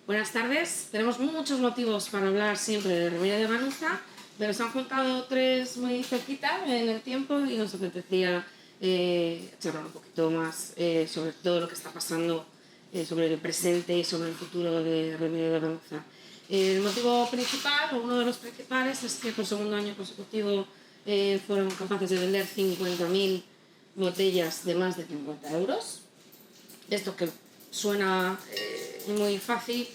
Buenas tardes. Tenemos muchos motivos para hablar siempre de Remira de Ganuza, pero se han juntado tres muy cerquita en el tiempo y nos apetecía charlar un poquito más sobre todo lo que está pasando, sobre el presente y sobre el futuro de Remira de Ganuza. El motivo principal, o uno de los principales, es que por segundo año consecutivo fueron capaces de vender 50.000 botellas de más de 50 euros. Esto que suena muy fácil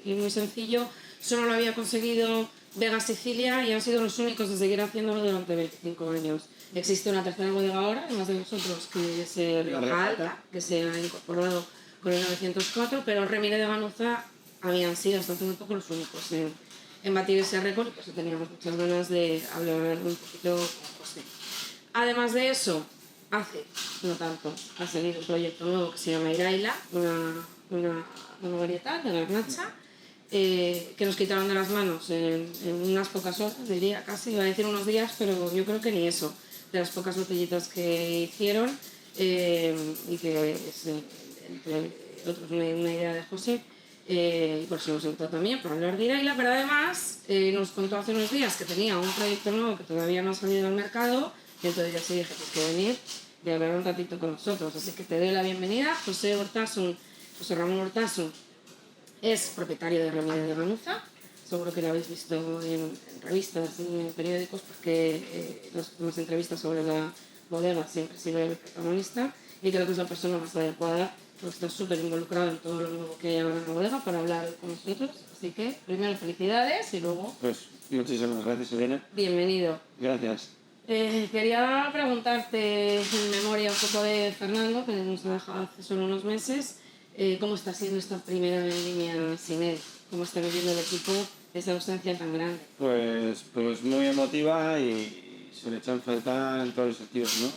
y muy sencillo, solo lo había conseguido Vega Sicilia y han sido los únicos de seguir haciéndolo durante 25 años. Existe una tercera bodega ahora, además de nosotros, que es Rioja Alta, que se ha incorporado con el 904, pero Remira de Ganuza habían sido hasta hace muy poco los únicos en batir ese récord, pues teníamos muchas ganas de hablar un poquito con José. Además de eso, hace no tanto ha salido un proyecto nuevo que se llama Iraila, una varietal de garnacha que nos quitaron de las manos en unas pocas horas, diría casi, iba a decir unos días, pero yo creo que ni eso, de las pocas botellitas que hicieron y que es, entre otros, una idea de José. Y por eso nos sentó también para hablar de Iraila, pero además nos contó hace unos días que tenía un proyecto nuevo que todavía no ha salido al mercado y entonces ya sí dije que venir y hablar un ratito con nosotros. Así que te doy la bienvenida. José Ramón Hortasun es propietario de Remira de Ganuza. Seguro que lo habéis visto en revistas y en periódicos porque las entrevistas sobre la bodega siempre sigue el protagonista y creo que es la persona más adecuada porque está súper involucrado en todo lo nuevo que hay ahora en la bodega para hablar con nosotros. Así que primero felicidades y luego... Pues muchísimas gracias, Elena. Bienvenido. Gracias. Quería preguntarte en memoria un poco de Fernando, que nos ha dejado hace solo unos meses, cómo está siendo esta primera línea sin él, cómo está viviendo el equipo esa ausencia tan grande. Pues muy emotiva y se le echan falta en todos los sentidos, ¿no?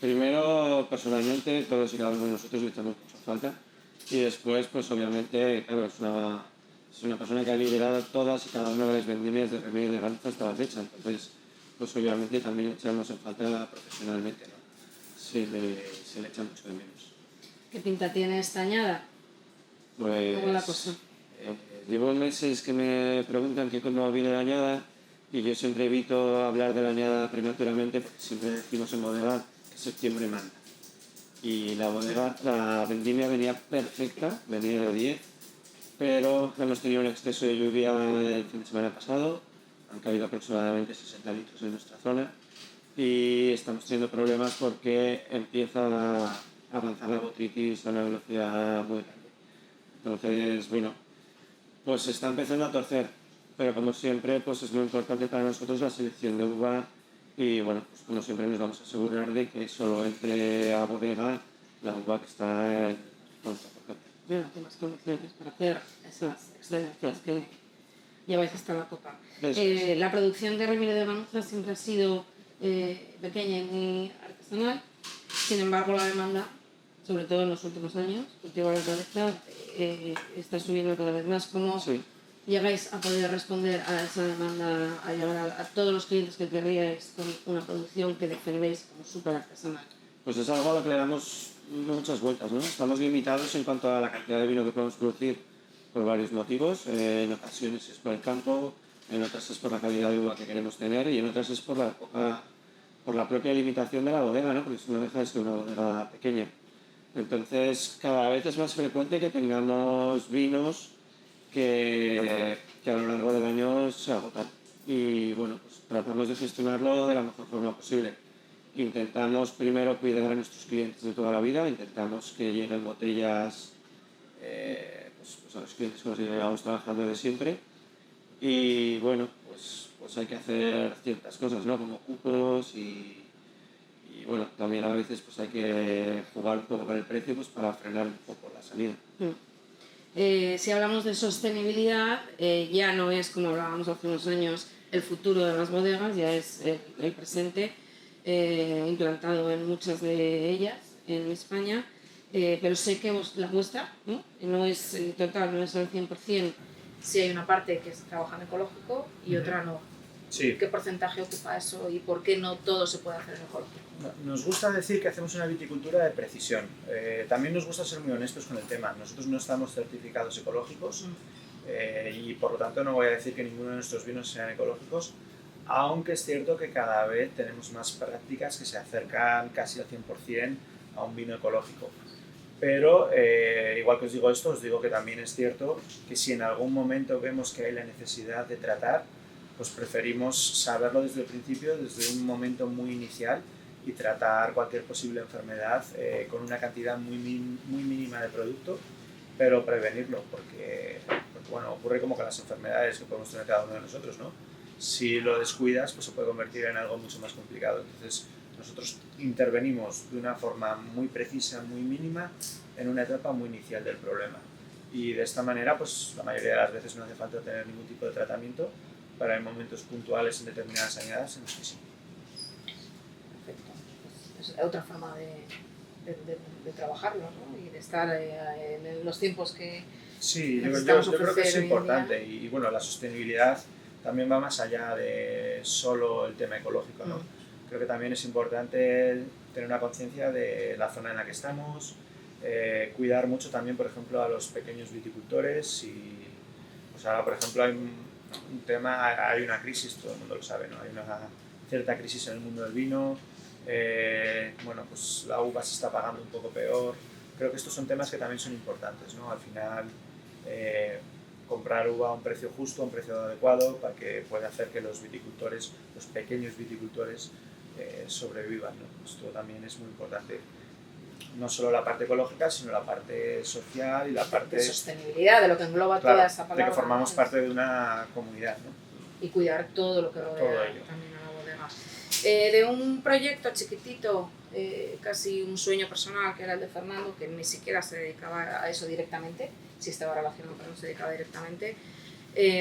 Primero, personalmente, todos y cada uno de nosotros le echamos mucha falta y después, pues obviamente, claro, es una persona que ha liderado todas y cada una de las vendimias de Remira de Ganuza hasta la fecha, entonces pues obviamente también echamos en falta profesionalmente, ¿no? Se le echa mucho de menos. ¿Qué pinta tiene esta añada? Pues, ¿Cómo la cosa? Llevo meses que me preguntan que cómo viene la añada y yo siempre evito hablar de la añada prematuramente porque siempre decimos en bodega que septiembre manda. Y la vendimia venía perfecta, venía de 10, pero hemos tenido un exceso de lluvia el fin de semana pasado. Han caído aproximadamente 60 litros en nuestra zona y estamos teniendo problemas porque empieza a avanzar la botrytis a una velocidad muy grande. Entonces, bueno, pues se está empezando a torcer, pero como siempre, pues es muy importante para nosotros la selección de uva y bueno, pues como siempre nos vamos a asegurar de que solo entre a bodega la uva que está en nuestra porción. Bueno, ¿qué más condiciones para hacer esas excelencias que lleváis hasta la copa? La producción de Remira de Ganuza siempre ha sido pequeña y muy artesanal, sin embargo la demanda, sobre todo en los últimos años, cultivo la cabeza, está subiendo cada vez más. ¿Cómo llegáis a poder responder a esa demanda, a llegar a todos los clientes que querríais con una producción que defendéis como súper artesanal? Pues es algo a lo que le damos muchas vueltas, ¿no? Estamos limitados en cuanto a la cantidad de vino que podemos producir por varios motivos. En ocasiones es por el campo, en otras es por la calidad de uva que queremos tener y en otras es por la propia limitación de la bodega, ¿no? Porque no deja de ser una bodega pequeña. Entonces, cada vez es más frecuente que tengamos vinos que a lo largo del año se agotan. Y bueno, pues tratamos de gestionarlo de la mejor forma posible. Intentamos primero cuidar a nuestros clientes de toda la vida, intentamos que lleguen botellas pues a los clientes con los que llevamos trabajando de siempre. Y bueno, pues hay que hacer ciertas cosas, ¿no? Como cupos y bueno, también a veces pues hay que jugar un poco con el precio pues para frenar un poco la salida. Si hablamos de sostenibilidad, ya no es como hablábamos hace unos años el futuro de las bodegas, ya es el presente, implantado en muchas de ellas en España, pero sé que la vuestra no es total, no es al 100%, si hay una parte que es trabajar en ecológico y otra no. Sí. ¿Qué porcentaje ocupa eso y por qué no todo se puede hacer en ecológico? Nos gusta decir que hacemos una viticultura de precisión. También nos gusta ser muy honestos con el tema. Nosotros no estamos certificados ecológicos y por lo tanto no voy a decir que ninguno de nuestros vinos sean ecológicos, aunque es cierto que cada vez tenemos más prácticas que se acercan casi al 100% a un vino ecológico. Pero igual que os digo esto, os digo que también es cierto que si en algún momento vemos que hay la necesidad de tratar, pues preferimos saberlo desde el principio, desde un momento muy inicial, y tratar cualquier posible enfermedad con una cantidad muy mínima de producto, pero prevenirlo, porque bueno, ocurre como con las enfermedades que podemos tener cada uno de nosotros, ¿no? Si lo descuidas, pues se puede convertir en algo mucho más complicado. Entonces, nosotros intervenimos de una forma muy precisa, muy mínima, en una etapa muy inicial del problema. Y de esta manera, pues la mayoría de las veces no hace falta tener ningún tipo de tratamiento para en momentos puntuales en determinadas sanidades en los que sí. Perfecto. Pues es otra forma de trabajarlo, ¿no? Y de estar en los tiempos que sí, yo necesitamos creo que es ofrecer hoy en importante. día. Y bueno, la sostenibilidad también va más allá de solo el tema ecológico, ¿no? Creo que también es importante tener una conciencia de la zona en la que estamos, cuidar mucho también, por ejemplo, a los pequeños viticultores. Y, o sea, por ejemplo, hay un tema, hay una crisis, todo el mundo lo sabe, ¿no? Hay una cierta crisis en el mundo del vino, bueno, pues la uva se está pagando un poco peor. Creo que estos son temas que también son importantes, ¿no? Al final, comprar uva a un precio justo, a un precio adecuado, para que pueda hacer que los viticultores, los pequeños viticultores, sobrevivan, ¿no? Esto también es muy importante. No solo la parte ecológica, sino la parte social y la parte de sostenibilidad, de lo que engloba claro, toda esa palabra. de que formamos ¿no? parte de una comunidad, ¿no? Y cuidar todo lo que rodea todo ello. También a la bodega. De un proyecto chiquitito, casi un sueño personal, que era el de Fernando, que ni siquiera se dedicaba a eso directamente, sí estaba relacionado, pero no se dedicaba directamente,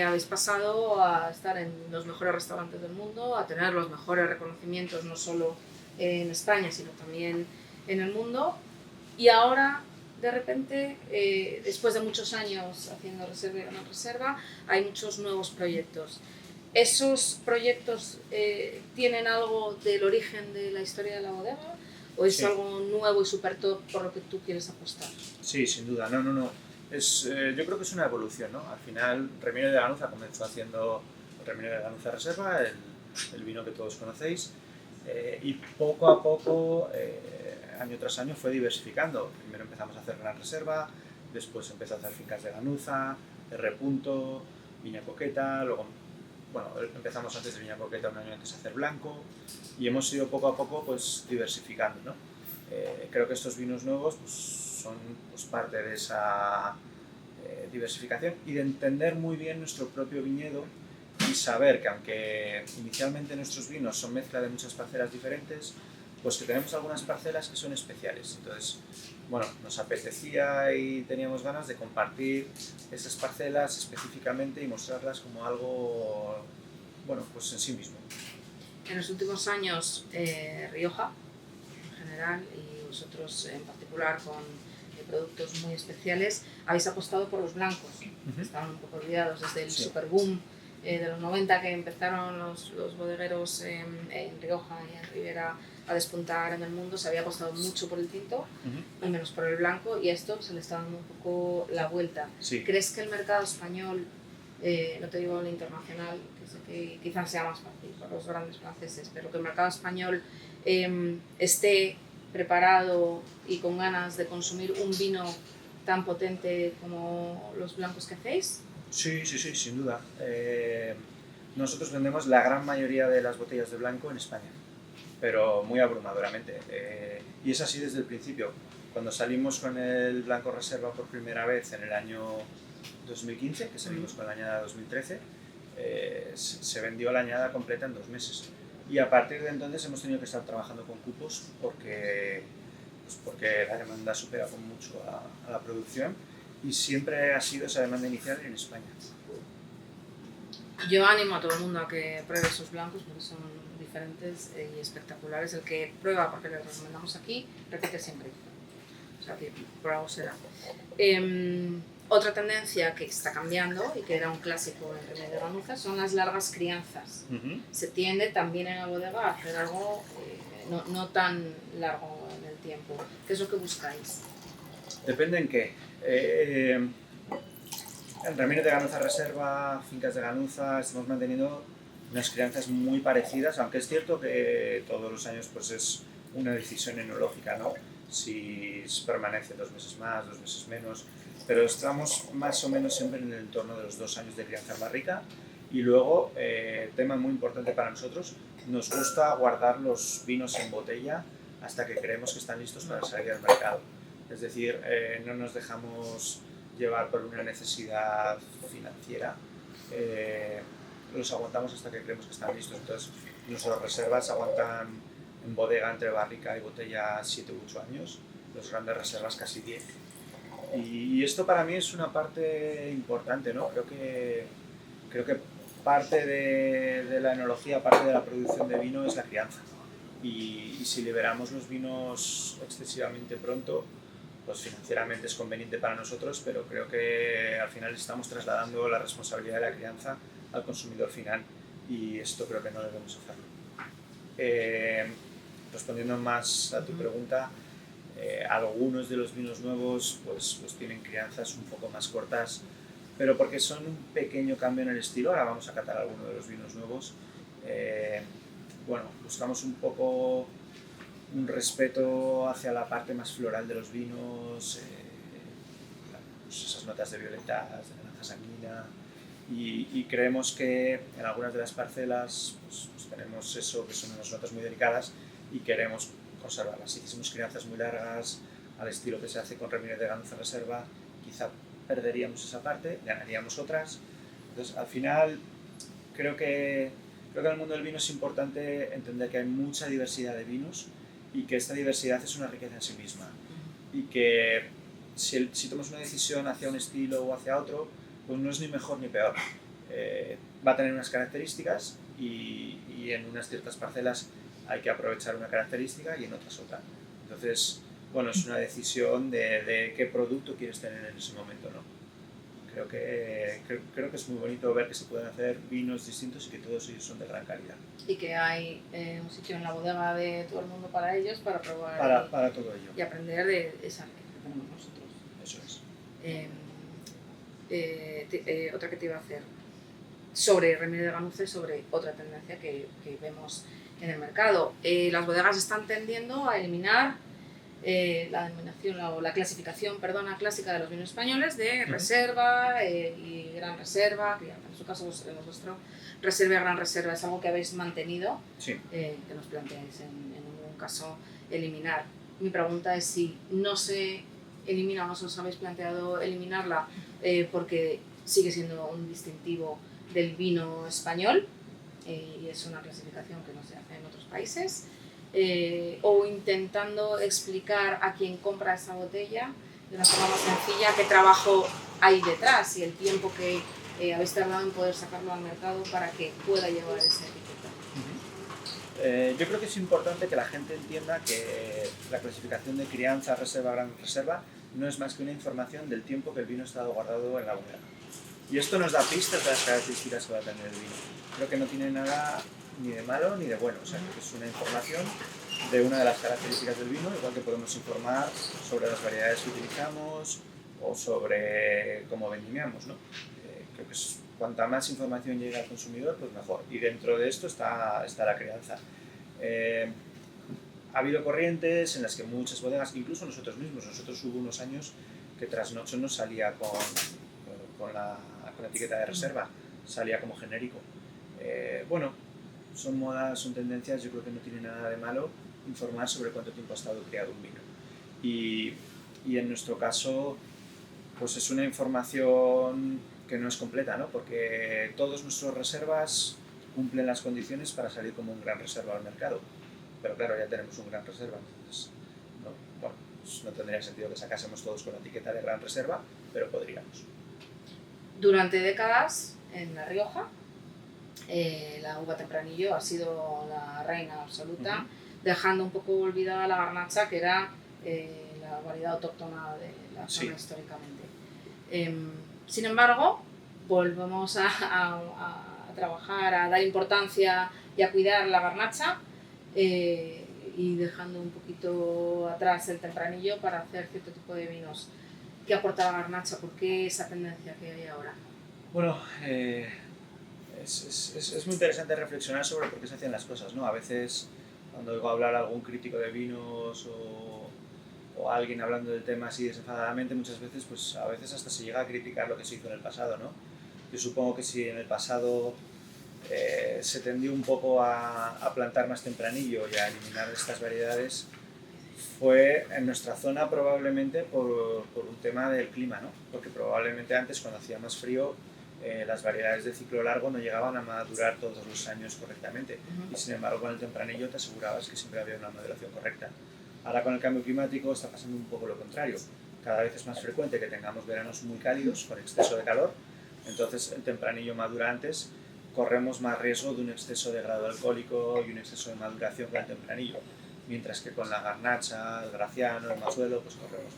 habéis pasado a estar en los mejores restaurantes del mundo, a tener los mejores reconocimientos, no solo en España, sino también en el mundo, y ahora, de repente, después de muchos años haciendo reserva y ganando reserva, hay muchos nuevos proyectos. ¿Esos proyectos tienen algo del origen de la historia de la bodega? ¿O es sí. algo nuevo y súper top por lo que tú quieres apostar? Sí, sin duda. No. Yo creo que es una evolución, ¿no? Al final, Remiro de Ganuza comenzó haciendo Remiro de Ganuza Reserva, el vino que todos conocéis, y poco a poco, año tras año, fue diversificando. Primero empezamos a hacer Gran Reserva, después empezó a hacer fincas de Ganuza, R. Viña Coqueta, luego, bueno, empezamos antes de Viña Coqueta, un año antes a hacer Blanco, y hemos ido poco a poco pues diversificando, ¿no? Creo que estos vinos nuevos pues, son pues, parte de esa diversificación y de entender muy bien nuestro propio viñedo y saber que aunque inicialmente nuestros vinos son mezcla de muchas parcelas diferentes, pues que tenemos algunas parcelas que son especiales. Entonces, bueno, nos apetecía y teníamos ganas de compartir esas parcelas específicamente y mostrarlas como algo, bueno, pues en sí mismo. En los últimos años, Rioja, en general, y vosotros en particular con productos muy especiales, habéis apostado por los blancos. Estaban un poco olvidados desde el superboom de los 90 que empezaron los bodegueros en Rioja y en Ribera a despuntar en el mundo. Se había apostado mucho por el tinto y menos por el blanco, y esto se le está dando un poco la vuelta. Sí. ¿Crees que el mercado español, no te digo el internacional, que sé que quizás sea más fácil por los grandes franceses, pero que el mercado español esté preparado y con ganas de consumir un vino tan potente como los blancos que hacéis? Sí, sin duda. Nosotros vendemos la gran mayoría de las botellas de blanco en España, pero muy abrumadoramente. Y es así desde el principio. Cuando salimos con el Blanco Reserva por primera vez en el año 2015, que salimos con la añada 2013, se vendió la añada completa en 2 meses. Y a partir de entonces hemos tenido que estar trabajando con cupos porque la demanda supera con mucho a la producción, y siempre ha sido esa demanda inicial en España. Yo animo a todo el mundo a que pruebe esos blancos porque son diferentes y espectaculares. El que prueba, porque les recomendamos aquí, repite siempre. O sea que por algo será. Otra tendencia que está cambiando y que era un clásico en Remedio de Ganuza son las largas crianzas. Se tiende también en la bodega a hacer algo no tan largo en el tiempo. ¿Qué es lo que buscáis? Depende en qué. En Ramírez de Ganuza Reserva, Fincas de Ganuza, estamos manteniendo unas crianzas muy parecidas, aunque es cierto que todos los años pues es una decisión enológica, ¿no? Si permanece 2 meses más, 2 meses menos, pero estamos más o menos siempre en el entorno de los 2 años de crianza en barrica. Y luego, tema muy importante para nosotros, nos gusta guardar los vinos en botella hasta que creemos que están listos para salir al mercado. Es decir, no nos dejamos llevar por una necesidad financiera, los aguantamos hasta que creemos que están listos. Entonces, nuestras reservas aguantan en bodega entre barrica y botella 7 u 8 años, las grandes reservas casi 10. Y esto para mí es una parte importante, ¿no? Creo que parte de la enología, parte de la producción de vino es la crianza. Y si liberamos los vinos excesivamente pronto, pues financieramente es conveniente para nosotros, pero creo que al final estamos trasladando la responsabilidad de la crianza al consumidor final y esto creo que no debemos hacerlo. Respondiendo más a tu pregunta, algunos de los vinos nuevos pues tienen crianzas un poco más cortas, pero porque son un pequeño cambio en el estilo. Ahora vamos a catar algunos de los vinos nuevos. Bueno, buscamos un poco un respeto hacia la parte más floral de los vinos, pues esas notas de violetas, de naranja sanguina, y creemos que en algunas de las parcelas pues tenemos eso, que son unas notas muy delicadas y queremos conservarlas. Si hiciésemos crianzas muy largas, al estilo que se hace con Ramírez de Ganuza Reserva, quizá perderíamos esa parte, ganaríamos otras. Entonces, al final, creo que en el mundo del vino es importante entender que hay mucha diversidad de vinos y que esta diversidad es una riqueza en sí misma. Y que si tomas una decisión hacia un estilo o hacia otro, pues no es ni mejor ni peor. Va a tener unas características y en unas ciertas parcelas hay que aprovechar una característica y en otras otra. Entonces, bueno, es una decisión de qué producto quieres tener en ese momento, ¿no? Creo que es muy bonito ver que se pueden hacer vinos distintos y que todos ellos son de gran calidad. Y que hay un sitio en la bodega de todo el mundo para ellos, para probar para todo ello. Y aprender de esa riqueza que tenemos nosotros. Eso es. Otra que te iba a hacer sobre Remedio de Ganuza, sobre otra tendencia que vemos en el mercado. Las bodegas están tendiendo a eliminar la denominación o la clasificación clásica de los vinos españoles de reserva y gran reserva, que en su caso en vuestro reserva y gran reserva es algo que habéis mantenido, sí. Que nos planteáis en ningún caso eliminar. Mi pregunta es si no se elimina o no se os habéis planteado eliminarla porque sigue siendo un distintivo del vino español y es una clasificación que no se hace en otros países. O intentando explicar a quien compra esa botella de una forma más sencilla qué trabajo hay detrás y el tiempo que habéis tardado en poder sacarlo al mercado para que pueda llevar esa etiqueta. Yo creo que es importante que la gente entienda que la clasificación de crianza, reserva, gran reserva no es más que una información del tiempo que el vino ha estado guardado en la bodega. Y esto nos da pistas de las características que va a tener el vino. Creo que no tiene nada ni de malo ni de bueno, o sea, que es una información de una de las características del vino, igual que podemos informar sobre las variedades que utilizamos o sobre cómo vendimiamos, ¿no? Creo que cuanta más información llegue al consumidor, pues mejor. Y dentro de esto está la crianza. Ha habido corrientes en las que muchas bodegas, incluso nosotros mismos, hubo unos años que Trasnocho no salía con la etiqueta de reserva, salía como genérico. Bueno, son modas, son tendencias, yo creo que no tiene nada de malo informar sobre cuánto tiempo ha estado criado un vino. Y en nuestro caso, pues es una información que no es completa, ¿no? Porque todas nuestras reservas cumplen las condiciones para salir como un gran reserva al mercado. Pero claro, ya tenemos un gran reserva, entonces pues no tendría sentido que sacásemos todos con la etiqueta de gran reserva, pero podríamos. Durante décadas, en La Rioja, la uva tempranillo ha sido la reina absoluta, dejando un poco olvidada la garnacha, que era la variedad autóctona de la zona históricamente. Sin embargo, volvemos a trabajar, a dar importancia y a cuidar la garnacha, y dejando un poquito atrás el tempranillo para hacer cierto tipo de vinos. ¿Qué aporta la garnacha? ¿Por qué esa tendencia que hay ahora? Bueno, es muy interesante reflexionar sobre por qué se hacen las cosas, ¿no? A veces, cuando oigo hablar a algún crítico de vinos o alguien hablando del tema así desenfadadamente, muchas veces, pues a veces hasta se llega a criticar lo que se hizo en el pasado, ¿no? Yo supongo que si en el pasado se tendió un poco a plantar más tempranillo y a eliminar estas variedades, fue en nuestra zona probablemente por un tema del clima, ¿no? Porque probablemente antes, cuando hacía más frío, las variedades de ciclo largo no llegaban a madurar todos los años correctamente. Y sin embargo, con el tempranillo te asegurabas que siempre había una maduración correcta. Ahora, con el cambio climático, está pasando un poco lo contrario. Cada vez es más frecuente que tengamos veranos muy cálidos, con exceso de calor. Entonces, el tempranillo madura antes, corremos más riesgo de un exceso de grado alcohólico y un exceso de maduración con el tempranillo. Mientras que con la garnacha, el graciano, el mazuelo, pues corremos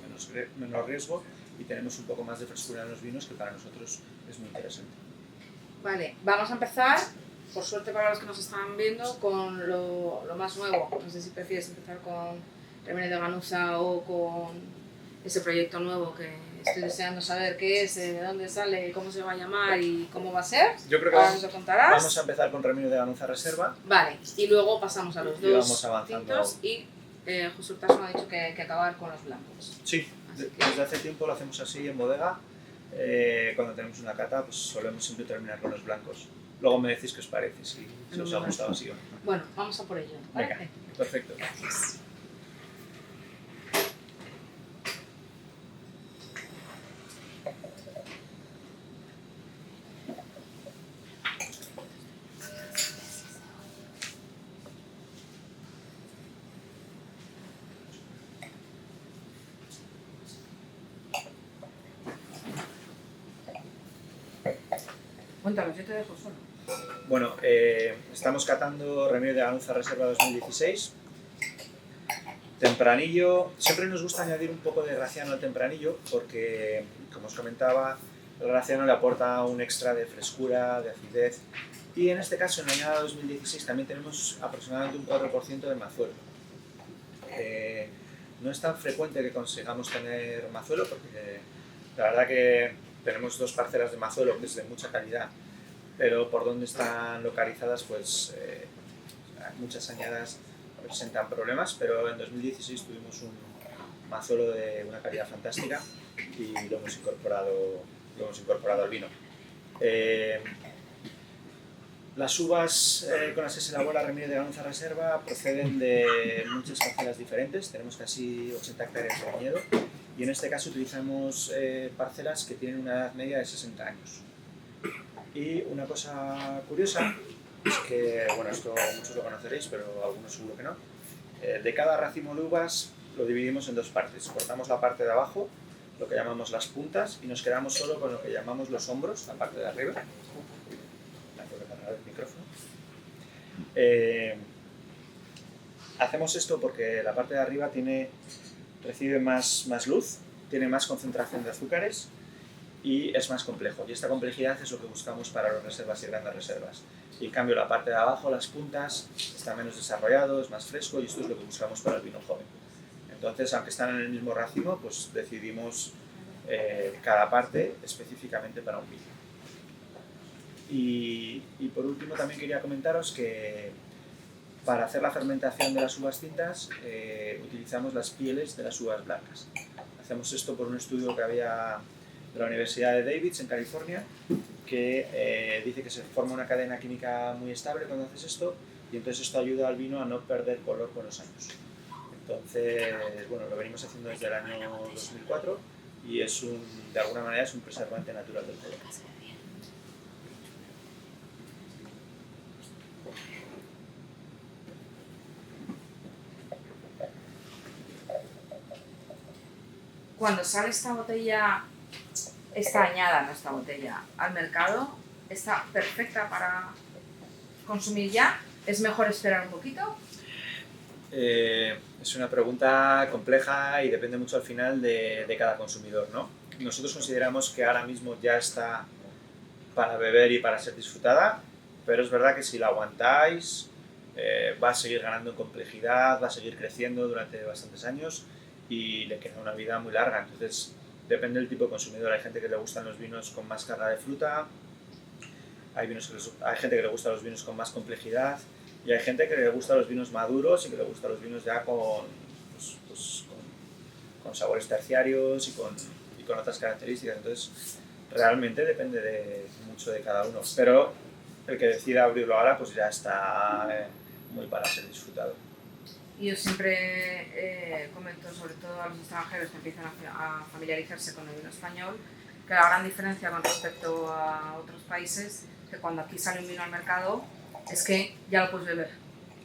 menos riesgo y tenemos un poco más de frescura en los vinos, que para nosotros es muy interesante. Vale, vamos a empezar, por suerte para los que nos están viendo, con lo más nuevo. No sé si prefieres empezar con Remedio de Ganuza o con ese proyecto nuevo que estoy deseando saber qué es, de dónde sale, cómo se va a llamar y cómo va a ser. Yo creo que Ahora nos lo contarás. vamos a empezar con Remedio de Ganuza Reserva. Vale, y luego pasamos a los Y dos vamos avanzando. tintos y José Hurtasun me ha dicho que hay que acabar con los blancos. Sí, desde hace tiempo lo hacemos así en bodega. Cuando tenemos una cata, pues solemos siempre terminar con los blancos. Luego me decís qué os parece, si os ha gustado así o no. Bueno, vamos a por ello. ¿Vale? Venga, perfecto. Gracias. Cuéntanos, yo te dejo solo. Bueno, estamos catando Remedio de Ganuza Reserva 2016. Tempranillo, siempre nos gusta añadir un poco de graciano al tempranillo porque, como os comentaba, el graciano le aporta un extra de frescura, de acidez, y en este caso en la añada 2016 también tenemos aproximadamente un 4% de mazuelo. No es tan frecuente que consigamos tener mazuelo porque la verdad que tenemos dos parcelas de mazuelo que es de mucha calidad, pero por donde están localizadas, pues muchas añas presentan problemas, pero en 2016 tuvimos un mazuelo de una calidad fantástica y lo hemos incorporado al vino. Las uvas con las que se elabora Remedio de Ganuza Reserva proceden de muchas parcelas diferentes, tenemos casi 80 hectáreas de viñedo y en este caso utilizamos parcelas que tienen una edad media de 60 años. Y una cosa curiosa es que, bueno, esto muchos lo conoceréis, pero algunos seguro que no. De cada racimo de uvas lo dividimos en dos partes. Cortamos la parte de abajo, lo que llamamos las puntas, y nos quedamos solo con lo que llamamos los hombros, la parte de arriba. Tengo que apagar el micrófono. Hacemos esto porque la parte de arriba recibe más luz, tiene más concentración de azúcares y es más complejo. Y esta complejidad es lo que buscamos para las reservas y grandes reservas. Y en cambio la parte de abajo, las puntas, está menos desarrollado, es más fresco y esto es lo que buscamos para el vino joven. Entonces, aunque están en el mismo racimo, pues decidimos cada parte específicamente para un vino. Y por último también quería comentaros que para hacer la fermentación de las uvas tintas utilizamos las pieles de las uvas blancas. Hacemos esto por un estudio que había de la Universidad de Davis en California, que dice que se forma una cadena química muy estable cuando haces esto y entonces esto ayuda al vino a no perder color con los años. Entonces, bueno, lo venimos haciendo desde el año 2004 y de alguna manera es un preservante natural del color. Cuando sale esta botella, esta añada, no esta botella, al mercado, ¿está perfecta para consumir ya? ¿Es mejor esperar un poquito? Es una pregunta compleja y depende mucho al final de cada consumidor, ¿no? nosotros consideramos que ahora mismo ya está para beber y para ser disfrutada, pero es verdad que si la aguantáis va a seguir ganando en complejidad, va a seguir creciendo durante bastantes años y le queda una vida muy larga. Entonces depende del tipo de consumidor. Hay gente que le gustan los vinos con más carga de fruta, hay gente que le gusta los vinos con más complejidad y hay gente que le gusta los vinos maduros y que le gusta los vinos ya con sabores terciarios y con otras características. Entonces realmente depende mucho de cada uno, pero el que decida abrirlo ahora pues ya está muy para ser disfrutado. Yo siempre comento, sobre todo a los extranjeros que empiezan a familiarizarse con el vino español, que la gran diferencia con respecto a otros países es que cuando aquí sale un vino al mercado es que ya lo puedes beber,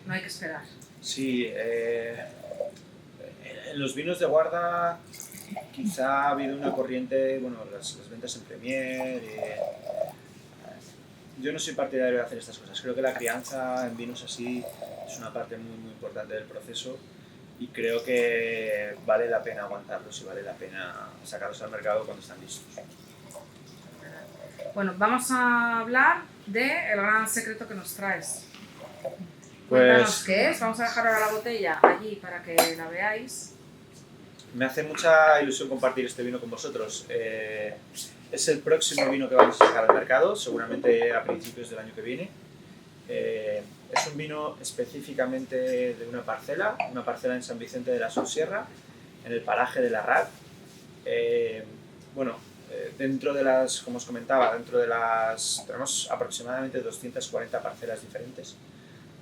no hay que esperar. Sí, en los vinos de guarda quizá ha habido una corriente, bueno, las ventas en Premier. Yo no soy partidario de hacer estas cosas. Creo que la crianza en vinos así es una parte muy, muy importante del proceso y creo que vale la pena aguantarlos y vale la pena sacarlos al mercado cuando están listos. Bueno, vamos a hablar del gran secreto que nos traes. Pues, Cuéntanos qué es. Vamos a dejar ahora la botella allí para que la veáis. Me hace mucha ilusión compartir este vino con vosotros. Es el próximo vino que vamos a sacar al mercado, seguramente a principios del año que viene. Es un vino específicamente de una parcela en San Vicente de la Sonsierra, en el paraje de la Rad. Dentro de las, como os comentaba, tenemos aproximadamente 240 parcelas diferentes.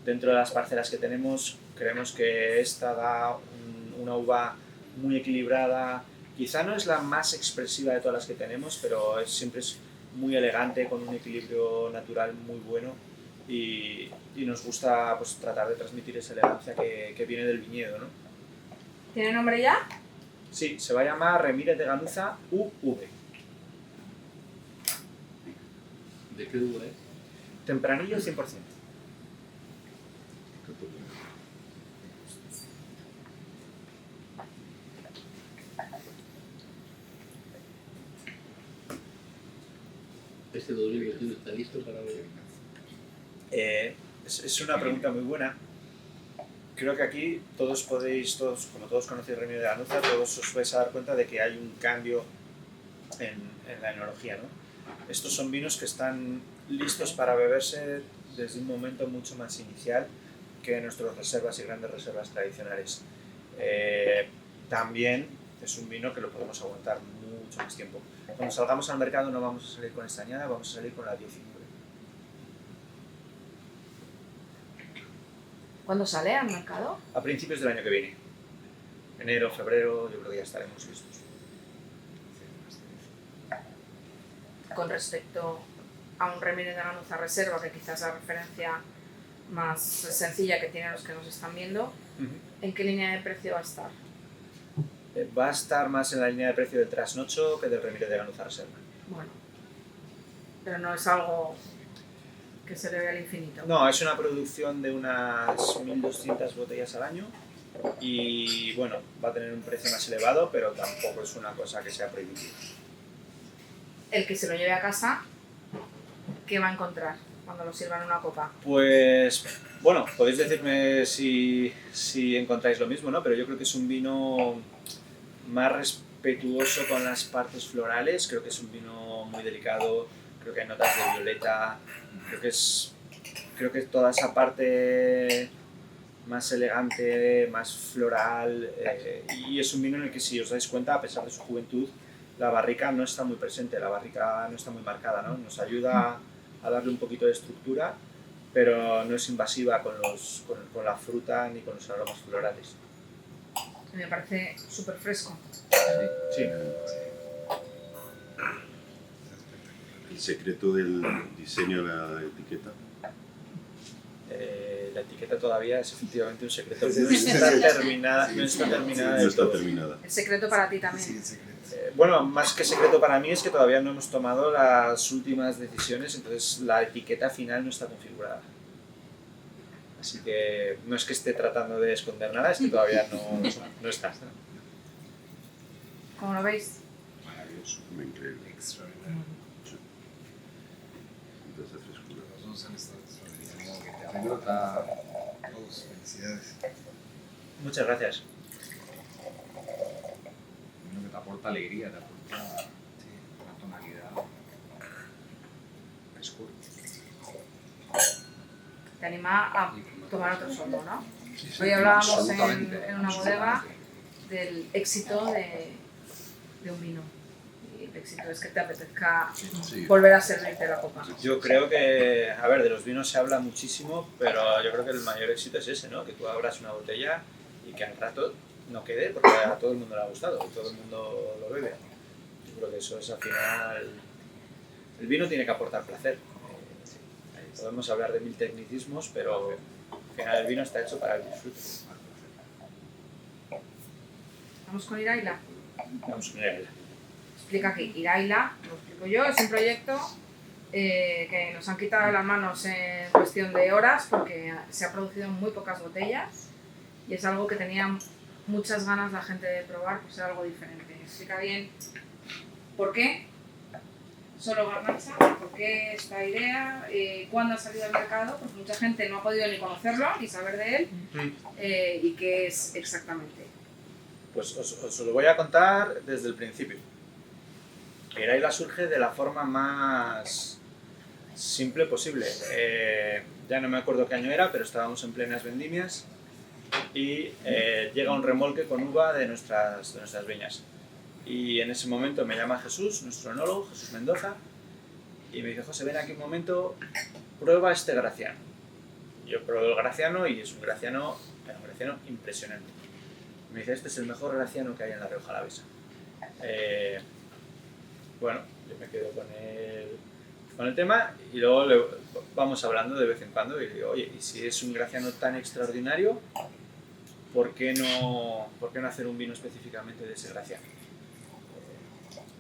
Dentro de las parcelas que tenemos, creemos que esta da una uva muy equilibrada. Quizá no es la más expresiva de todas las que tenemos, pero siempre es muy elegante, con un equilibrio natural muy bueno y nos gusta pues, tratar de transmitir esa elegancia que viene del viñedo, ¿no? ¿Tiene nombre ya? Sí, se va a llamar Remírez de Ganuza UV. ¿De qué uva es? Tempranillo 100%. ¿Este 2021 está listo para beber? Es una pregunta muy buena. Creo que aquí como todos conocéis Remírez de Ganuza, todos os vais a dar cuenta de que hay un cambio en la enología, ¿no? Estos son vinos que están listos para beberse desde un momento mucho más inicial que nuestras reservas y grandes reservas tradicionales. También es un vino que lo podemos aguantar mucho más tiempo. Cuando salgamos al mercado no vamos a salir con esta añada, vamos a salir con la 19. ¿Cuándo sale al mercado? A principios del año que viene. Enero, febrero, yo creo que ya estaremos listos. Con respecto a un Remírez de Ganuza Reserva, que quizás es la referencia más sencilla que tienen los que nos están viendo, ¿en qué línea de precio va a estar? Va a estar más en la línea de precio del Trasnocho que del Remírez de Ganuza Reserva. Bueno, pero no es algo que se le vea al infinito. No, es una producción de unas 1.200 botellas al año y bueno, va a tener un precio más elevado, pero tampoco es una cosa que sea prohibitiva. El que se lo lleve a casa, ¿qué va a encontrar cuando lo sirvan en una copa? Pues, bueno, podéis decirme si encontráis lo mismo, ¿no? Pero yo creo que es un vino más respetuoso con las partes florales, creo que es un vino muy delicado, creo que hay notas de violeta, creo que toda esa parte más elegante, más floral, y es un vino en el que, si os dais cuenta, a pesar de su juventud, la barrica no está muy presente, la barrica no está muy marcada, ¿no? Nos ayuda a darle un poquito de estructura, pero no es invasiva con la fruta ni con los aromas florales. Me parece súper fresco. Sí. ¿El secreto del diseño de la etiqueta? La etiqueta todavía es efectivamente un secreto. No está terminada. No está terminada. El secreto para ti también. Sí, el secreto. Bueno, más que secreto para mí es que todavía no hemos tomado las últimas decisiones, entonces la etiqueta final no está configurada. Así que no es que esté tratando de esconder nada, es que todavía no está. ¿Cómo lo veis? Es increíble. Extraordinario. Entonces, esa frescura. Los dos han estado extraordinarios. Que te anécdota. Todos, felicidades. Muchas gracias. Uno que te aporta alegría, te aporta una tonalidad. Frescura. Te anima a Y tomar otro sorbo, ¿no? Sí, sí, Hoy hablábamos absolutamente, en una bodega absolutamente. del éxito de un vino. Y el éxito es que te apetezca Sí. volver a servirte la copa. Yo creo que, a ver, de los vinos se habla muchísimo, pero yo creo que el mayor éxito es ese, ¿no? Que tú abras una botella y que al rato no quede, porque a todo el mundo le ha gustado y todo el mundo lo bebe. Yo creo que eso es al final... El vino tiene que aportar placer. Podemos hablar de mil tecnicismos, pero al final el vino está hecho para el disfrute. Vamos con Iraila. Vamos con él. Explica que Iraila, lo explico yo, es un proyecto que nos han quitado de las manos en cuestión de horas porque se ha producido en muy pocas botellas y es algo que tenía muchas ganas la gente de probar, pues era algo diferente. Explica bien por qué solo garnacha, por qué esta idea, cuándo ha salido al mercado, porque mucha gente no ha podido ni conocerlo ni saber de él y qué es exactamente. Pues os lo voy a contar desde el principio. Iraila surge de la forma más simple posible. Ya no me acuerdo qué año era, pero estábamos en plenas vendimias y llega un remolque con uva de nuestras viñas. Y en ese momento me llama Jesús, nuestro enólogo, Jesús Mendoza, y me dice: José, ven aquí un momento, prueba este graciano. Y yo pruebo el graciano y es un graciano impresionante. Me dice: este es el mejor graciano que hay en la Rioja Alavesa. Bueno, yo me quedo con el tema y luego vamos hablando de vez en cuando y le digo: oye, y si es un graciano tan extraordinario, ¿por qué no hacer un vino específicamente de ese graciano?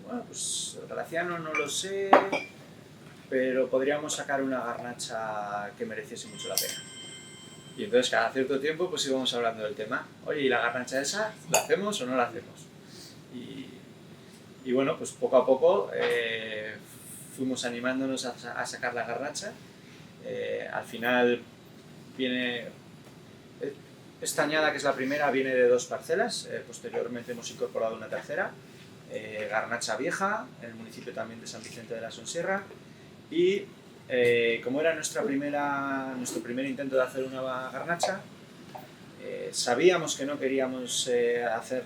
Bueno, pues el graciano no lo sé, pero podríamos sacar una garnacha que mereciese mucho la pena. Y entonces cada cierto tiempo pues íbamos hablando del tema. Oye, ¿y la garnacha esa la hacemos o no la hacemos? Y bueno, pues poco a poco fuimos animándonos a sacar la garnacha. Al final viene... Esta añada, que es la primera, viene de 2 parcelas. Posteriormente hemos incorporado una tercera. Garnacha Vieja, en el municipio también de San Vicente de la Sonsierra. Y como era nuestro primer intento de hacer una garnacha, sabíamos que no queríamos hacer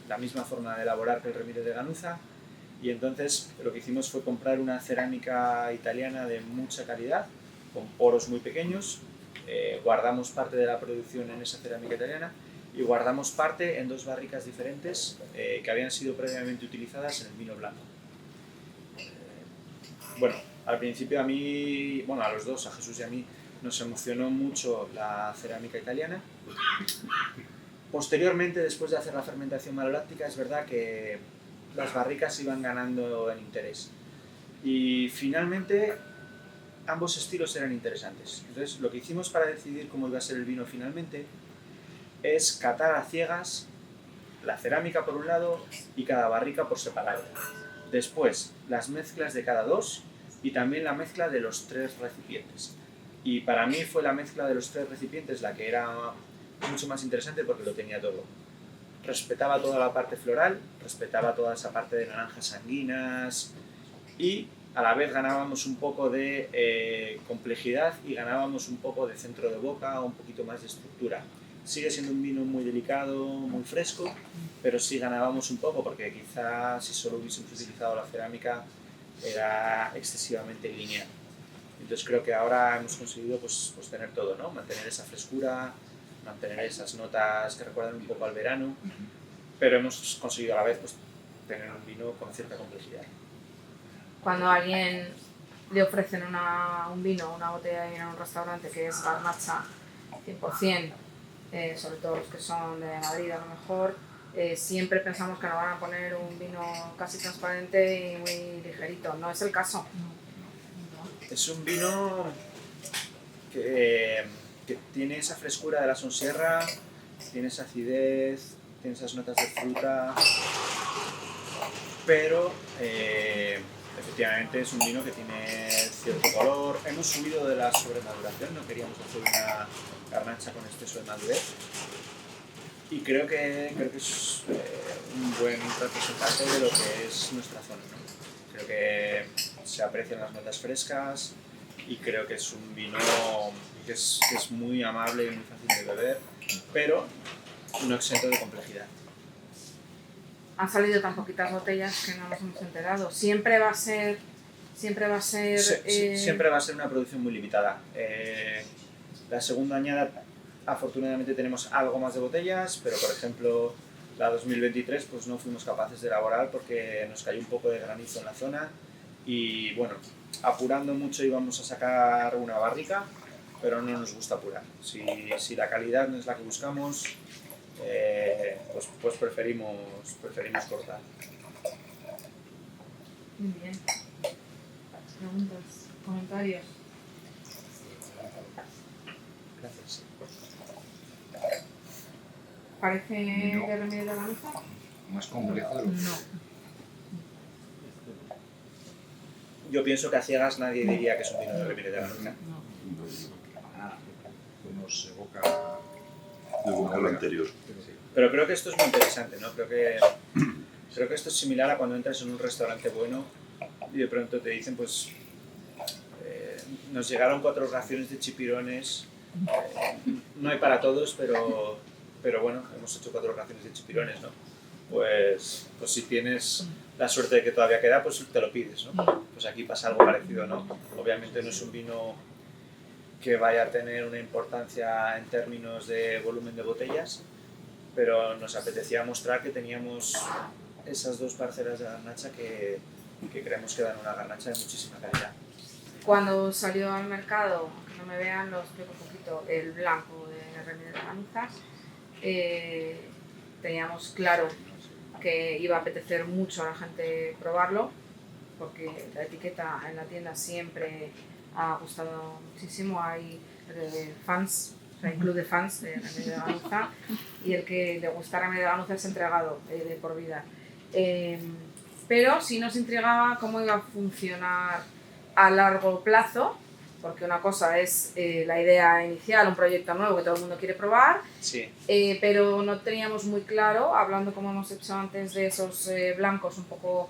la misma forma de elaborar que el Ramírez de Ganuza, y entonces lo que hicimos fue comprar una cerámica italiana de mucha calidad, con poros muy pequeños. Guardamos parte de la producción en esa cerámica italiana y guardamos parte en 2 barricas diferentes que habían sido previamente utilizadas en el vino blanco. Bueno, al principio a los dos, a Jesús y a mí, nos emocionó mucho la cerámica italiana. Posteriormente, después de hacer la fermentación maloláctica, es verdad que las barricas iban ganando en interés. Y finalmente, ambos estilos eran interesantes. Entonces, lo que hicimos para decidir cómo iba a ser el vino finalmente es catar a ciegas la cerámica por un lado y cada barrica por separado. Después, las mezclas de cada 2 y también la mezcla de los 3 recipientes. Y para mí fue la mezcla de los 3 recipientes la que era mucho más interesante porque lo tenía todo. Respetaba toda la parte floral, respetaba toda esa parte de naranjas sanguinas y a la vez ganábamos un poco de complejidad y ganábamos un poco de centro de boca, un poquito más de estructura. Sigue siendo un vino muy delicado, muy fresco, pero sí ganábamos un poco porque quizás si solo hubiésemos utilizado la cerámica era excesivamente lineal. Entonces creo que ahora hemos conseguido pues tener todo, ¿no? Mantener esa frescura, mantener esas notas que recuerdan un poco al verano, pero hemos conseguido a la vez pues tener un vino con cierta complejidad. Cuando a alguien le ofrecen un vino, una botella de vino en un restaurante que es garnacha 100%, sobre todo los que son de Madrid a lo mejor, siempre pensamos que nos van a poner un vino casi transparente y muy ligerito. No es el caso. Es un vino que tiene esa frescura de la Sonsierra, tiene esa acidez, tiene esas notas de fruta. pero efectivamente es un vino que tiene cierto color. Hemos subido de la sobremaduración, no queríamos hacer una garnacha con exceso de madurez. Y creo que es un buen representante de lo que es nuestra zona, ¿no? Creo que se aprecian las notas frescas y creo que es un vino que es muy amable y muy fácil de beber, pero no exento de complejidad. Han salido tan poquitas botellas que no nos hemos enterado. Siempre va a ser siempre va a ser una producción muy limitada. La segunda añada, afortunadamente tenemos algo más de botellas, pero por ejemplo la 2023 pues no fuimos capaces de elaborar porque nos cayó un poco de granizo en la zona y bueno, apurando mucho íbamos a sacar una barrica, pero no nos gusta apurar. Si la calidad no es la que buscamos, pues preferimos cortar. Muy bien. Preguntas, comentarios. Gracias. ¿Parece No. de remedio de ganuza? Más complejo de lo que No. Yo pienso que a ciegas nadie diría que es un vino de Ribera de Ganuza. nos evoca. Evoca lo anterior. Pero creo que esto es muy interesante, ¿no? Creo que esto es similar a cuando entras en un restaurante bueno y de pronto te dicen, pues, nos llegaron 4 raciones de chipirones. No hay para todos, pero bueno, hemos hecho 4 raciones de chipirones, ¿no? Pues si tienes la suerte de que todavía queda, pues te lo pides, ¿no? Pues aquí pasa algo parecido, ¿no? Obviamente no es un vino que vaya a tener una importancia en términos de volumen de botellas, pero nos apetecía mostrar que teníamos esas 2 parcelas de garnacha que creemos que dan una garnacha de muchísima calidad. Cuando salió al mercado, que no me vean, lo explico un poquito, el blanco de Remedio de Ganuzas, teníamos claro que iba a apetecer mucho a la gente probarlo, porque la etiqueta en la tienda siempre ha gustado muchísimo. Hay fans, o sea, hay club de fans de Remedio de Ganuza, y el que le gusta Remedio de Ganuza es entregado de por vida. Pero sí nos intrigaba cómo iba a funcionar a largo plazo, porque una cosa es la idea inicial, un proyecto nuevo que todo el mundo quiere probar, Sí. pero no teníamos muy claro, hablando como hemos hecho antes de esos blancos un poco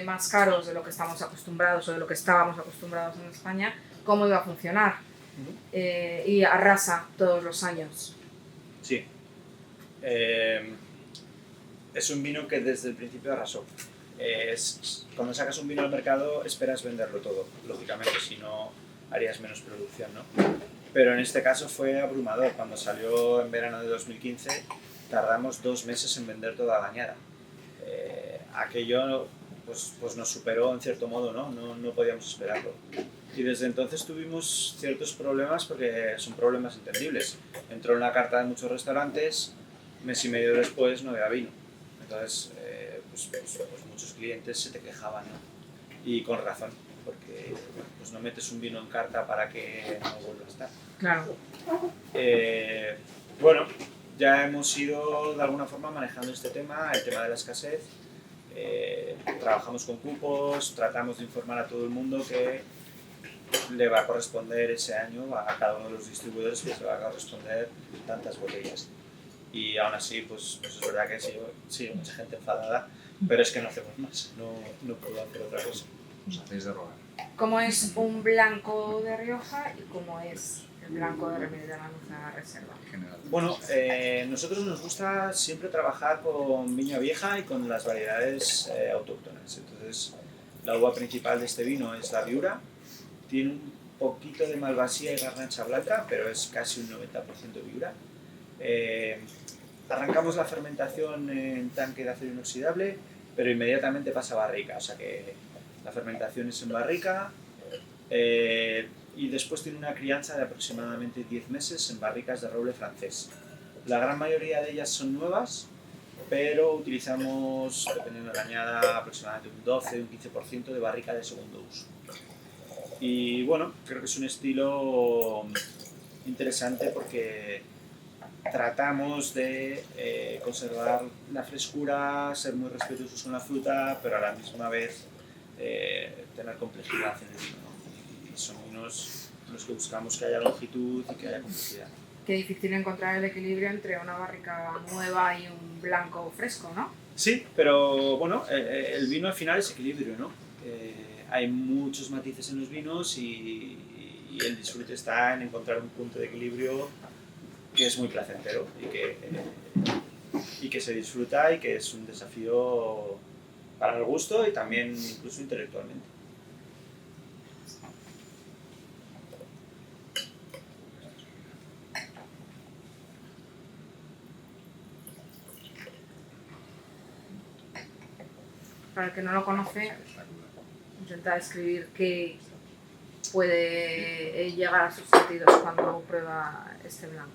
más caros de lo que estamos acostumbrados o de lo que estábamos acostumbrados en España, cómo iba a funcionar. Y arrasa todos los años. Sí. Es un vino que desde el principio arrasó. Cuando sacas un vino al mercado esperas venderlo todo, lógicamente, si no harías menos producción, ¿no? Pero en este caso fue abrumador. Cuando salió en verano de 2015 tardamos 2 meses en vender toda la añada. Aquello pues nos superó en cierto modo, ¿no? No podíamos esperarlo. Y desde entonces tuvimos ciertos problemas porque son problemas entendibles. Entró en la carta de muchos restaurantes, mes y medio después no había vino. Entonces pues muchos clientes se te quejaban, ¿no? Y con razón, porque pues no metes un vino en carta para que no vuelva a estar. Claro. Bueno, ya hemos ido de alguna forma manejando este tema, el tema de la escasez. Trabajamos con cupos, tratamos de informar a todo el mundo que le va a corresponder ese año a cada uno de los distribuidores que se va a corresponder tantas botellas. Y aún así, pues es verdad que sigue mucha gente enfadada, pero es que no hacemos más, no puedo hacer otra cosa. os hacéis de rogar. ¿Cómo es un blanco de Rioja y cómo es el blanco de Remedio de Ganuza Reserva? En general. Bueno, nosotros nos gusta siempre trabajar con viña vieja y con las variedades autóctonas. Entonces, la uva principal de este vino es la Viura. Tiene un poquito de malvasía y garnacha blanca, pero es casi un 90% Viura. Arrancamos la fermentación en tanque de acero inoxidable, pero inmediatamente pasa a barrica, o sea que la fermentación es en barrica y después tiene una crianza de aproximadamente 10 meses en barricas de roble francés. La gran mayoría de ellas son nuevas, pero utilizamos, dependiendo de la añada, aproximadamente un 12 o un 15% de barrica de segundo uso. Y bueno, creo que es un estilo interesante porque tratamos de conservar la frescura, ser muy respetuosos con la fruta, pero a la misma vez tener complejidad en el vino, ¿no? Y son vinos en los que buscamos que haya longitud y que haya complejidad. Qué difícil encontrar el equilibrio entre una barrica nueva y un blanco fresco, ¿no? Sí, pero bueno, el vino al final es equilibrio, ¿no? Hay muchos matices en los vinos y el disfrute está en encontrar un punto de equilibrio que es muy placentero y que se disfruta y que es un desafío para el gusto y también incluso intelectualmente. Para el que no lo conoce, intenta describir qué puede llegar a sus sentidos cuando prueba este blanco.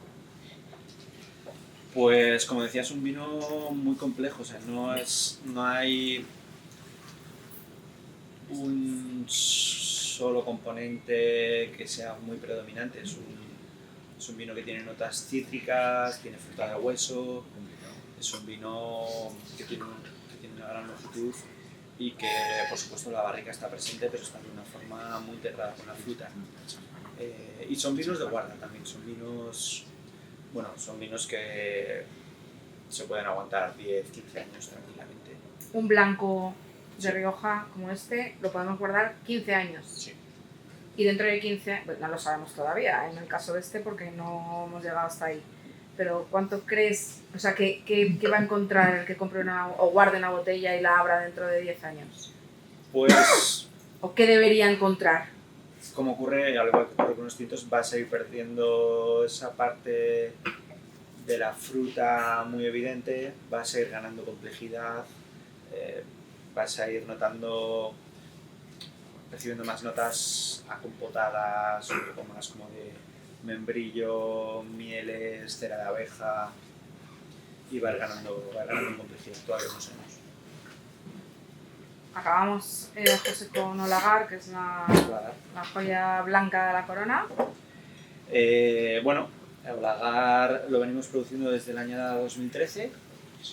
Pues como decía, es un vino muy complejo, o sea, no hay un solo componente que sea muy predominante, es un vino que tiene notas cítricas, tiene fruta de hueso, es un vino que tiene una gran longitud y que por supuesto la barrica está presente, pero está de una forma muy integrada con la fruta. Y son vinos de guarda también, son vinos que se pueden aguantar 10, 15 años tranquilamente. Un blanco de Rioja como este lo podemos guardar 15 años. Sí. Y dentro de 15, pues no lo sabemos todavía, en el caso de este porque no hemos llegado hasta ahí. Pero ¿cuánto crees, o sea, que va a encontrar el que compre o guarde una botella y la abra dentro de 10 años? Pues, ¿O qué debería encontrar? como ocurre, al igual que ocurre con los tintos, vas a ir perdiendo esa parte de la fruta muy evidente, vas a ir ganando complejidad, vas a ir percibiendo más notas acompotadas, un poco más como de membrillo, mieles, cera de abeja, y va a ir ganando complejidad, todavía no sabemos. Acabamos, José, con Olagar, que es la joya blanca de la corona. Bueno, el lagar lo venimos produciendo desde el año 2013,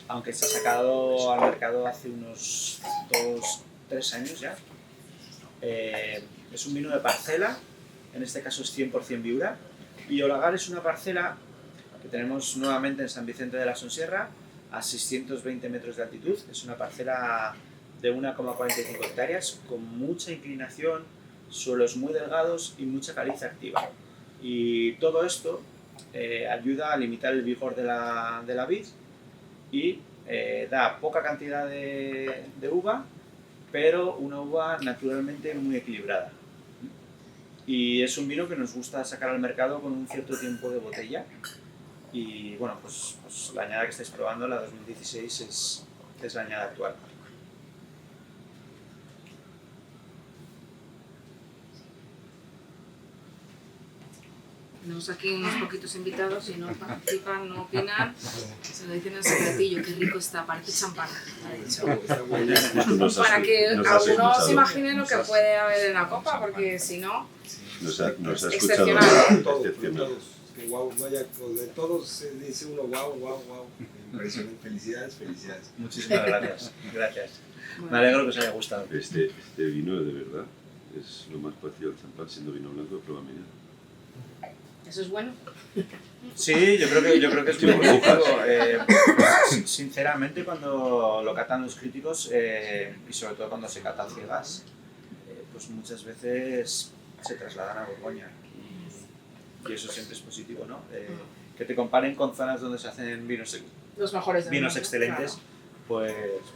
aunque se ha sacado al mercado hace unos 2-3 años ya. Es un vino de parcela, en este caso es 100% Viura, y Olagar es una parcela que tenemos nuevamente en San Vicente de la Sonsierra, a 620 metros de altitud. Es una parcela de 1,45 hectáreas con mucha inclinación, suelos muy delgados y mucha caliza activa. Y todo esto ayuda a limitar el vigor de la vid y da poca cantidad de uva, pero una uva naturalmente muy equilibrada. Y es un vino que nos gusta sacar al mercado con un cierto tiempo de botella. Y bueno, pues la añada que estáis probando, la 2016, es la añada actual. Tenemos aquí unos poquitos invitados y no participan, no opinan. Se lo dicen en secretillo, qué rico está, parece champán. Para que algunos se imaginen lo que puede haber en la copa, porque si no, Nos ha escuchado excepcional. excepcional. Que guau, vaya, de todos se dice uno guau, guau, guau. Impresionante. Felicidades. Muchísimas gracias. Gracias. Bueno. Me alegro que os haya gustado. Este vino, de verdad, es lo más parecido al champán, siendo vino blanco, prueba mía. Eso es bueno. Sí, yo creo que es muy positivo. Sinceramente, cuando lo catan los críticos, y sobre todo cuando se cata a ciegas, pues muchas veces se trasladan a Borgoña. Y eso siempre es positivo, ¿no? Que te comparen con zonas donde se hacen vinos Los mejores del mundo, excelentes, claro.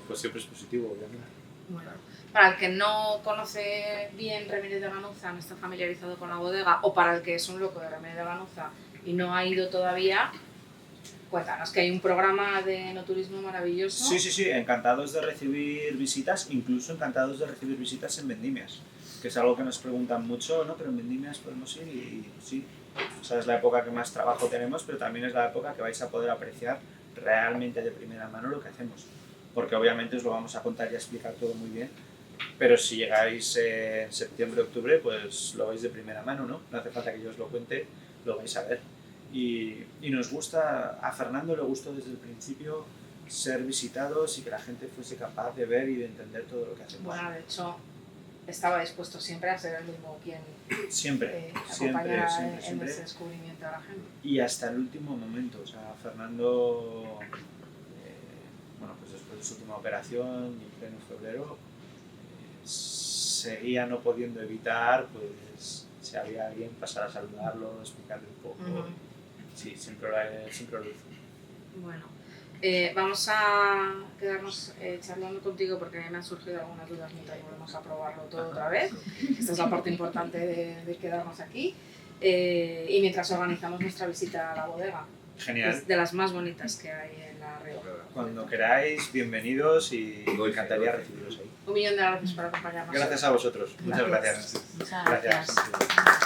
pues siempre es positivo, obviamente. Bueno, para el que no conoce bien Remedios de Ganuza, no está familiarizado con la bodega, o para el que es un loco de Remedios de Ganuza y no ha ido todavía, cuéntanos que hay un programa de enoturismo maravilloso. Sí, encantados de recibir visitas, incluso encantados de recibir visitas en vendimias, que es algo que nos preguntan mucho, ¿no? Pero en vendimias podemos ir y sí. O sea, es la época que más trabajo tenemos, pero también es la época que vais a poder apreciar realmente de primera mano lo que hacemos. Porque obviamente os lo vamos a contar y a explicar todo muy bien, pero si llegáis en septiembre, octubre, pues lo veis de primera mano, ¿no? No hace falta que yo os lo cuente, lo vais a ver. y nos gusta, a Fernando le gustó desde el principio ser visitados y que la gente fuese capaz de ver y de entender todo lo que hacemos. Bueno, de hecho, estaba dispuesto siempre a ser el mismo quien Siempre, acompañara en siempre. ese descubrimiento a la gente. Y hasta el último momento, o sea, Fernando, bueno, pues después de su última operación, en pleno febrero, seguía no pudiendo evitar, pues, si había alguien, pasar a saludarlo, explicarle un poco. Sí, siempre lo hizo. Bueno, vamos a quedarnos charlando contigo porque me han surgido algunas dudas mientras volvemos a probarlo todo otra vez. Esta es la parte importante de quedarnos aquí. Y mientras organizamos nuestra visita a la bodega. Genial. Es de las más bonitas que hay en La Rioja. Cuando queráis, bienvenidos y me encantaría recibiros ahí. 1.000.000 de gracias por acompañarnos. Gracias a vosotros. Muchas gracias. Muchas Gracias. gracias.